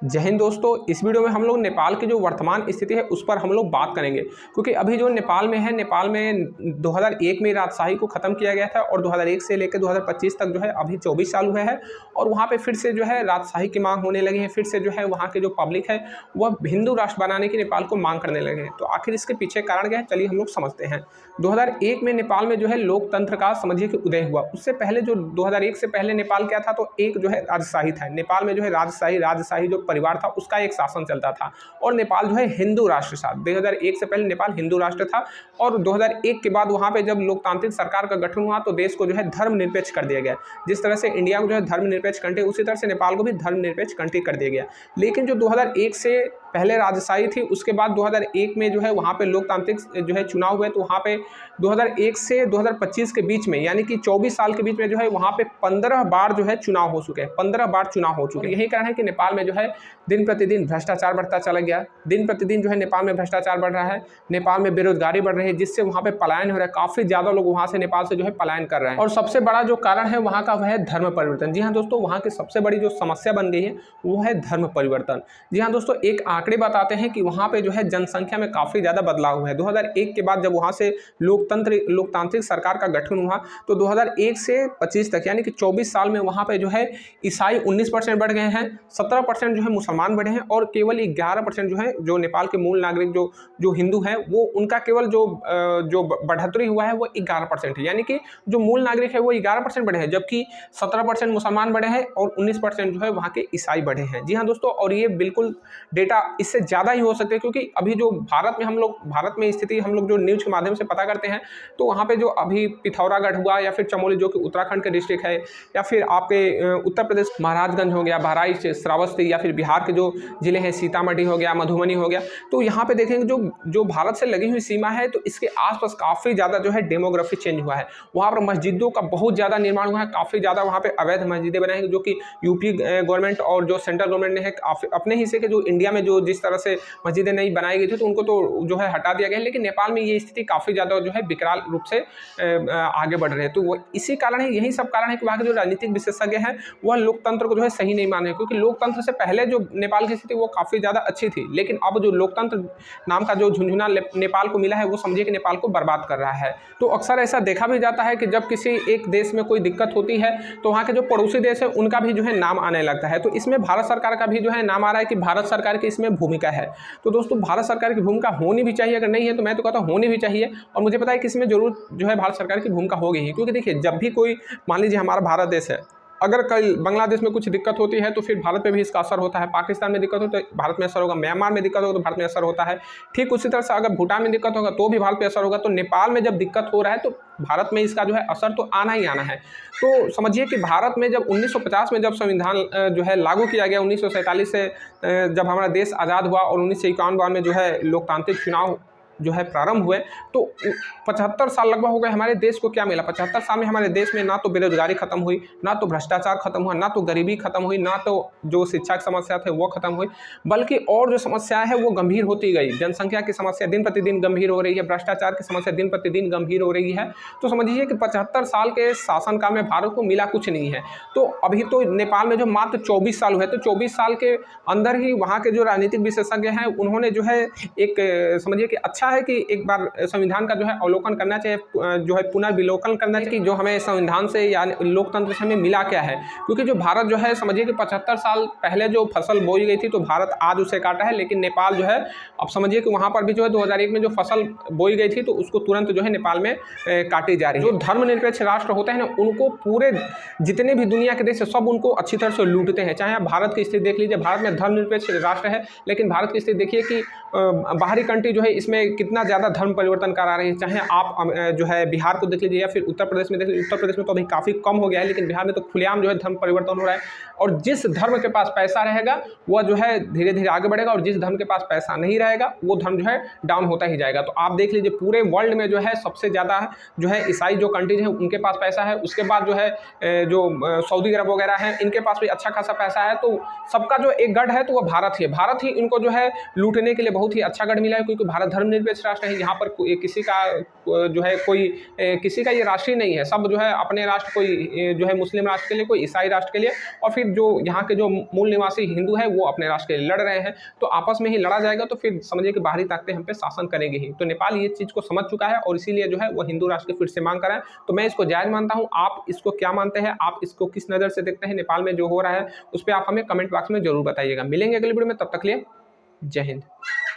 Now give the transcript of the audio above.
जय हिंद दोस्तों, इस वीडियो में हम लोग नेपाल की जो वर्तमान स्थिति है उस पर हम लोग बात करेंगे। क्योंकि अभी जो नेपाल में है, नेपाल में 2001 में राजशाही को ख़त्म किया गया था और 2001 से लेकर 2025 तक जो है अभी 24 साल हुए हैं और वहाँ पे फिर से जो है राजशाही की मांग होने लगी है। फिर से जो है वहाँ के जो पब्लिक है वह हिंदू राष्ट्र बनाने की नेपाल को मांग करने लगे हैं। तो आखिर इसके पीछे कारण क्या है, चलिए हम लोग समझते हैं। 2001 में नेपाल में जो है लोकतंत्र का समझिए कि उदय हुआ। उससे पहले जो 2001 से पहले नेपाल क्या था, तो एक जो है राजशाही था। नेपाल में जो है राजशाही जो परिवार था उसका एक शासन चलता था और नेपाल जो है हिंदू राष्ट्र था। 2001 से पहले नेपाल हिंदू राष्ट्र था और 2001 के बाद वहाँ पे जब लोकतांत्रिक सरकार का गठन हुआ तो देश को जो है धर्मनिरपेक्ष कर दिया गया। जिस तरह से इंडिया को जो है धर्मनिरपेक्ष कंट्री, उसी तरह से नेपाल को भी धर्मनिरपेक्ष कंट्री कर दिया गया। लेकिन जो 2001 से पहले राजशाही थी, उसके बाद 2001 में जो है वहाँ पे लोकतांत्रिक जो है चुनाव हुए। तो वहाँ पे 2001 से 2025 के बीच में, यानी कि 24 साल के बीच में जो है वहाँ पे 15 बार जो है चुनाव हो चुके हैं। 15 बार चुनाव हो चुके हैं। यही कारण है कि नेपाल में जो है दिन प्रतिदिन भ्रष्टाचार बढ़ता चला गया। दिन प्रतिदिन जो है नेपाल में भ्रष्टाचार बढ़ रहा है, नेपाल में बेरोजगारी बढ़ रही है, जिससे वहाँ पे पलायन हो रहा है। काफ़ी ज़्यादा लोग वहाँ से नेपाल से जो है पलायन कर रहे हैं। और सबसे बड़ा जो कारण है वहाँ का वह है धर्म परिवर्तन। जी हाँ दोस्तों, वहाँ की सबसे बड़ी जो समस्या बन गई है वो है धर्म परिवर्तन। जी हाँ दोस्तों, एक आंकड़े बताते हैं कि वहाँ पे जो है जनसंख्या में काफ़ी ज़्यादा बदलाव हुआ है। 2001 के बाद जब वहाँ से लोकतांत्रिक सरकार का गठन हुआ तो 2001 से 25 तक, यानी कि 24 साल में वहाँ पे जो है ईसाई 19% बढ़ गए हैं, 17% जो है मुसलमान बढ़े हैं और केवल 11% जो है जो नेपाल के मूल नागरिक जो हिंदू हैं वो उनका केवल जो बढ़ोतरी हुआ है वो 11% है। यानी कि जो मूल नागरिक है वो 11% बढ़े हैं, जबकि 17% मुसलमान बढ़े हैं और 19% जो है वहाँ के ईसाई बढ़े हैं। जी हाँ दोस्तों, और ये बिल्कुल डेटा इससे ज़्यादा ही हो सकते हैं, क्योंकि अभी जो भारत में स्थिति हम लोग जो न्यूज़ के माध्यम से पता करते हैं तो वहाँ पे जो अभी पिथौरागढ़ हुआ या फिर चमोली जो कि उत्तराखंड के डिस्ट्रिक्ट है, या फिर आपके उत्तर प्रदेश महाराजगंज हो गया, बहराइच, श्रावस्ती, या फिर बिहार के जो जिले हैं सीतामढ़ी हो गया, मधुबनी हो गया, तो यहाँ पे देखेंगे जो भारत से लगी हुई सीमा है तो इसके आसपास काफ़ी ज़्यादा जो है डेमोग्राफी चेंज हुआ है। वहाँ पर मस्जिदों का बहुत ज़्यादा निर्माण हुआ है। काफ़ी ज़्यादा वहाँ पे अवैध मस्जिदें बनाई हैं, जो कि यूपी गवर्नमेंट और जो सेंट्रल गवर्नमेंट ने है अपने हिस्से के, जो इंडिया में जो जिस तरह से मस्जिदें नहीं बनाई गई थी तो उनको तो जो है हटा दिया गया है। लेकिन नेपाल में ये स्थिति काफ़ी ज़्यादा जो है विकराल रूप से आगे बढ़ रहे हैं। तो वो इसी कारण है, यही सब कारण है कि वहाँ के जो राजनीतिक विशेषज्ञ हैं वह लोकतंत्र को जो है सही नहीं मान रहे, क्योंकि लोकतंत्र से पहले जो नेपाल की स्थिति वो काफ़ी ज़्यादा अच्छी थी। लेकिन अब जो लोकतंत्र नाम का जो झुंझुना नेपाल को मिला है वो समझिए कि नेपाल को बर्बाद कर रहा है। तो अक्सर ऐसा देखा भी जाता है कि जब किसी एक देश में कोई दिक्कत होती है तो वहाँ के जो पड़ोसी देश है उनका भी जो है नाम आने लगता है। तो इसमें भारत सरकार का भी जो है नाम आ रहा है कि भारत सरकार की इसमें भूमिका है। तो दोस्तों, भारत सरकार की भूमिका होनी भी चाहिए, अगर नहीं है तो मैं तो कहता हूँ होनी भी चाहिए। और मुझे पता है कि इसमें जरूर जो है भारत सरकार की भूमिका होगी ही, क्योंकि देखिए जब भी कोई, मान लीजिए हमारा भारत देश है, अगर कल बांग्लादेश में कुछ दिक्कत होती है तो फिर भारत पे भी इसका असर होता है। पाकिस्तान में दिक्कत हो तो भारत में असर होगा, म्यांमार में दिक्कत होगा तो भारत में असर होता है। ठीक उसी तरह से अगर भूटान में दिक्कत होगा तो भी भारत पे असर होगा। तो नेपाल में जब दिक्कत हो रहा है तो भारत में इसका जो है असर तो आना ही आना है। तो समझिए कि भारत में जब 1950 में जब संविधान जो है लागू किया गया, 1947 से जब हमारा देश आज़ाद हुआ और 1951 में जो है लोकतांत्रिक चुनाव जो है प्रारंभ हुए, तो 75 साल लगभग हो गए। हमारे देश को क्या मिला? 75 साल में हमारे देश में ना तो बेरोजगारी खत्म हुई, ना तो भ्रष्टाचार खत्म हुआ, ना तो गरीबी खत्म हुई, ना तो जो शिक्षा की समस्या थे वो खत्म हुई, बल्कि और जो समस्याएं हैं वो गंभीर होती गई। जनसंख्या की समस्या दिन प्रतिदिन गंभीर हो रही है, भ्रष्टाचार की समस्या दिन प्रतिदिन गंभीर हो रही है। तो समझिए कि 75 साल के शासनकाल में भारत को मिला कुछ नहीं है। तो अभी तो नेपाल में जो मात्र 24 साल हुए, तो 24 साल के अंदर ही वहाँ के जो राजनीतिक विशेषज्ञ हैं उन्होंने जो है एक समझिए कि अच्छा है कि एक बार संविधान का जो है अवलोकन करना चाहिए, जो है पुनर्विलोकन करना चाहिए कि जो हमें संविधान से या लोकतंत्र से हमें मिला क्या है। क्योंकि जो भारत जो है समझिए कि 75 साल पहले जो फसल बोई गई थी तो भारत आज उसे काटा है, लेकिन नेपाल जो है अब समझिए कि वहाँ पर भी जो है 2001 में जो फसल बोई गई थी तो उसको तुरंत जो है नेपाल में काटी जा रही है। जो धर्मनिरपेक्ष राष्ट्र होते हैं ना, उनको पूरे जितने भी दुनिया के देश है सब उनको अच्छी तरह से लूटते हैं। चाहे आप भारत की स्थिति देख लीजिए, भारत में धर्मनिरपेक्ष राष्ट्र है, लेकिन भारत की स्थिति देखिए कि बाहरी कंट्री जो है इसमें कितना ज़्यादा धर्म परिवर्तन करा रही है। चाहे आप जो है बिहार को देख लीजिए या फिर उत्तर प्रदेश में देख लीजिए। उत्तर प्रदेश में तो अभी काफ़ी कम हो गया है, लेकिन बिहार में तो खुलेआम जो है धर्म परिवर्तन हो रहा है। और जिस धर्म के पास पैसा रहेगा वह जो है धीरे धीरे आगे बढ़ेगा, और जिस धर्म के पास पैसा नहीं रहेगा वो धर्म जो है डाउन होता ही जाएगा। तो आप देख लीजिए पूरे वर्ल्ड में जो है सबसे ज़्यादा जो है ईसाई जो कंट्रीज हैं उनके पास पैसा है। उसके बाद जो है जो सऊदी अरब वगैरह हैं इनके पास भी अच्छा खासा पैसा है। तो सबका जो एक गढ़ है तो वह भारत ही है। भारत ही इनको जो है लूटने के लिए बहुत ही अच्छा गढ़ मिला है, क्योंकि भारत धर्मनिरपेक्ष निरपेक्ष राष्ट्र है, यहाँ पर किसी का जो है कोई किसी का ये राष्ट्र ही नहीं है, सब जो है अपने राष्ट्र, कोई जो है मुस्लिम राष्ट्र के लिए, कोई ईसाई राष्ट्र के लिए, और फिर जो यहाँ के जो मूल निवासी हिंदू है वो अपने राष्ट्र के लिए लड़ रहे हैं। तो आपस में ही लड़ा जाएगा तो फिर समझिए कि बाहरी ताकतें हम पे शासन करेंगी ही। तो नेपाल ये चीज़ को समझ चुका है और इसीलिए जो है वो हिंदू राष्ट्र की फिर से मांग कर रहा है। तो मैं इसको जायज़ मानता हूँ। आप इसको क्या मानते हैं, आप इसको किस नज़र से देखते हैं, नेपाल में जो हो रहा है उस पर आप हमें कमेंट बॉक्स में जरूर बताइएगा। मिलेंगे अगली वीडियो में, तब तक के लिए जय हिंद।